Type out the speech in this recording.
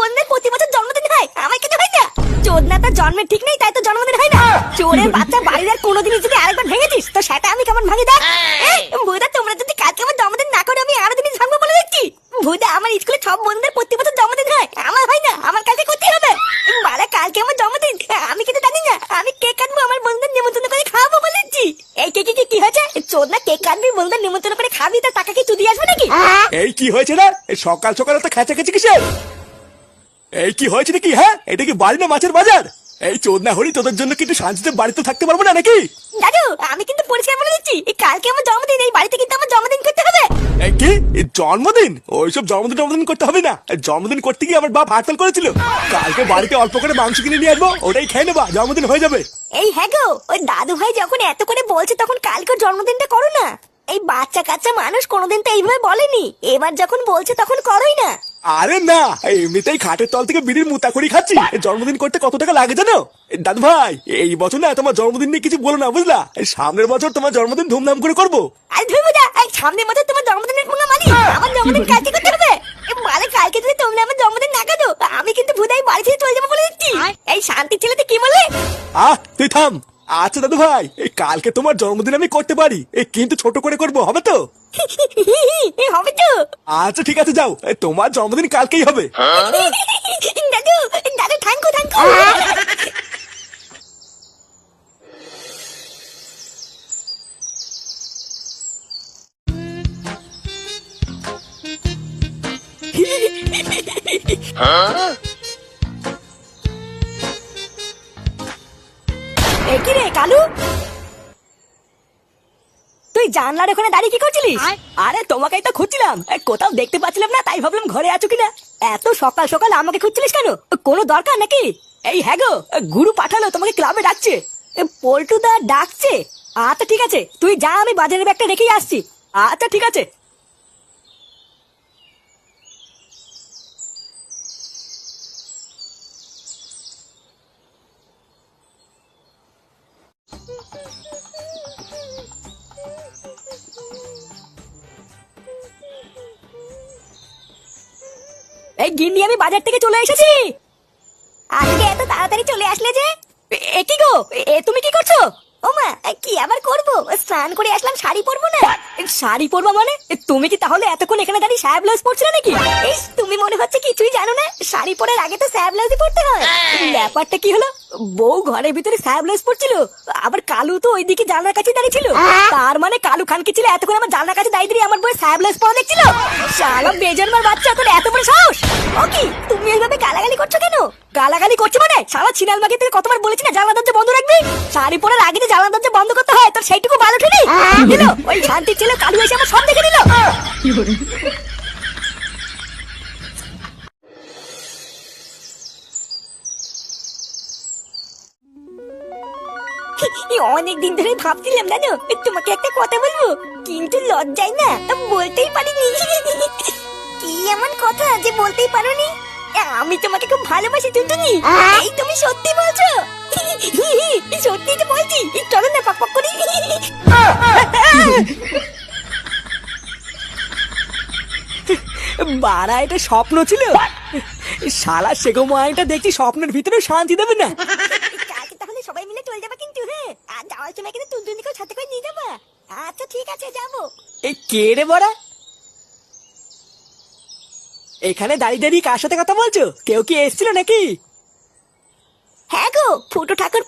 বোনদের প্রতি বছর জন্মদিন হয়, আমার কেন হয় না? চোদনাটা জন্মের ঠিক নেই, তাই তো জন্মদিন হয় না। চোরের বাচ্চা, বাড়ির আর কোনোদিনই যদি আরেকবার ভেঙেছিস তো সেটা আমি কেমন ভাঙি দেখ। ভুদা, তোমরা যদি কালকে আমার জন্মদিন না করো আমি আরো দিনই ভাঙবো বলে দিচ্ছি। ভুদা, আমার স্কুলে সব বন্ধুদের প্রতি বছর জন্মদিন হয়, আমার হয় না, আমার কালকে করতে হবে। বাড়া, কালকে আমার জন্মদিন, আমি কিন্তু জানি না। আমি কেক কাটবো, আমার বন্ধুদের নিমন্ত্রণ করে খাওয়াবো বলে দিচ্ছি। এই কে কি হয়েছে? চোদনা, কেক কাটবি, বন্ধুদের নিমন্ত্রণ করে খাবি, তার টাকা কি চুদি আসবে নাকি? এই কি হয়েছে না? সকাল সকাল তো খেঁচাখেচি কিসের? এই কি হয়েছে নাকি? হ্যাঁ, এটা কি বাড়ি না মাছের বাজার? এই চোদনা হরি, তোদের জন্য কিন্তু শান্তিতে বাড়িতে থাকতে পারবো না নাকি? দাদু, আমি কিন্তু পরিষ্কার বলে দিচ্ছি, কালকে আমার জন্মদিন, এই বাড়িতে কিন্তু আমার জন্মদিন করতে হবে। কি জন্মদিন? ওইসব জন্মদিন করতে হবে না। জন্মদিন করতে গিয়ে আমার বাপ হাততাল করেছিল। কালকে বাড়িতে অল্প করে মাংস কিনে নিয়ে আসবো, ওটাই খেয়ে নেবা, জন্মদিন হয়ে যাবে। এই হ্যাঁ গো, ওই দাদু ভাই যখন এত করে বলছে তখন কালকে জন্মদিনটা করো না। এই বাচ্চা কাচ্চা মানুষ কোনোদিন তো এইভাবে বলেনি, এবার যখন বলছে তখন করোই না। আরে না, এমনিতেই খাটের তল থেকে বিড়ির মুতা করি খাচ্ছি। জন্মদিন করতে কত টাকা লাগে জানো? দাদু ভাই, এই বছর না তোমার জন্মদিন নিয়ে কিছু বলো না, বুঝলা? সামনের বছর তোমার জন্মদিন ধুমধাম করে করবো। আরে ধুই বুঝা, এই সামনের বছর তোমার জন্মদিনের কোনো মানি? আমার জন্মদিন কালকে করতে হবে। মানে কালকে যদি তোমরা আমার জন্মদিন না কাটো আমি কিন্তু ভুদাই বাড়ি থেকে চলে যাবো বলে দিচ্ছি। এই শান্তির ছেলেতে কি বলে? তুই থাম। আচ্ছা দাদু ভাই, এই কালকে তোমার জন্মদিন আমি করতে পারি, কিন্তু ছোট করে করবো, হবে তো? হবে তো। আচ্ছা ঠিক আছে, যাও, তোমার জন্মদিন কালকেই হবে। দাদু, দাদু থ্যাংক ইউ। কি রে কালু, তুই জানলার ওখানে দাঁড়িয়ে কি করছিলিস? আরে তোমাকেই তো খুঁজছিলাম, কোথাও দেখতে পাচ্ছিলাম না, তাই ভাবলাম ঘরে আছো কিনা। এত সকাল সকাল আমাকে খুঁজছিলিস কেন? কোনো দরকার নাকি? এই হ্যাঁ গো, গুরু পাঠালো, তোমাকে ক্লাবে ডাকছে। পল্টুদা ডাকছে? আচ্ছা ঠিক আছে, তুই যা, আমি বাজারের ব্যাগটা রেখেই আসছি। আচ্ছা ঠিক আছে। এই গিন্নি, আমি বাজার থেকে চলে এসেছি। আজকে এত তাড়াতাড়ি চলে আসলে যে? এ কি গো, তুমি কি করছো? ও মা, কি আবার করবো, স্নান করে আসলাম, শাড়ি পরবো না। শাড়ি পরবো মানে? তুমি কি তাহলে এতক্ষণ এখানে দাঁড়িয়ে স্যাব ব্লাউজ পরছিলে নাকি? তুমি মনে হচ্ছে কিছুই জানো না, শাড়ি পরার আগে তো স্যাব ব্লাউজই পরতে হয়। ব্যাপারটা কি হলো? বউ ঘরের ভিতরে স্যাব ব্লাউজ পরছিল, আবার কালু তো ওইদিকে জানলার কাছে দাঁড়িয়ে ছিল। তার মানে কালু খানকে ছিল এতক্ষণ আমার জানলার কাছে দাঁড়িয়ে আমার বউ স্যাব ব্লাউজ পরা দেখছিল। শালা বেজন্মার বাচ্চা, তোর এত বড় সাহস! ও কি, তুমি এইভাবে গালাগালি করছো কেন? গালাগালি করছো মানে? শালা ছিনাল মাকে থেকে কতবার বলেছি না জানলা দরজা বন্ধ রাখবি? শাড়ি পরার আগে যে জানলা দরজা বন্ধ করতে হয়, তোর সেইটুকু ভালো ঠেলি দিল। ওই শান্তির ছেলে কালু এসে আমার সব দেখে দিল। অনেক দিন ধরে ভাবছিলাম জানো, তোমাকে একটা কথা বলবো, কিন্তু লজ্জায় না বলতেই পারিনি। কি এমন কথা যে বলতেই পারোনি? আমি তোমাকে খুব ভালোবাসি টুনটুনি। এই তুমি সত্যি বলছো? সত্যি তো বলছি, চলো না পাক পাক করি। বাড়া, এটা স্বপ্ন ছিল? শালা সেগো মাইটা দেখছি স্বপ্নের ভিতরে শান্তি দেবে না। কালকে তাহলে সবাই মিলে চলে যাবা কিন্তু, হ্যাঁ? আর যাওয়ার সময় কিন্তু টুনটুনিকেও সাথে করে নিয়ে যাবা। আচ্ছা ঠিক আছে, যাবো। এই কে রে বড়া? এখানে দাঁড়িয়ে দাঁড়িয়ে কার সাথে কথা বলছো? কেউ কি এসেছিল নাকি? হ্যাঁ গো, ফুটো ঠাকুর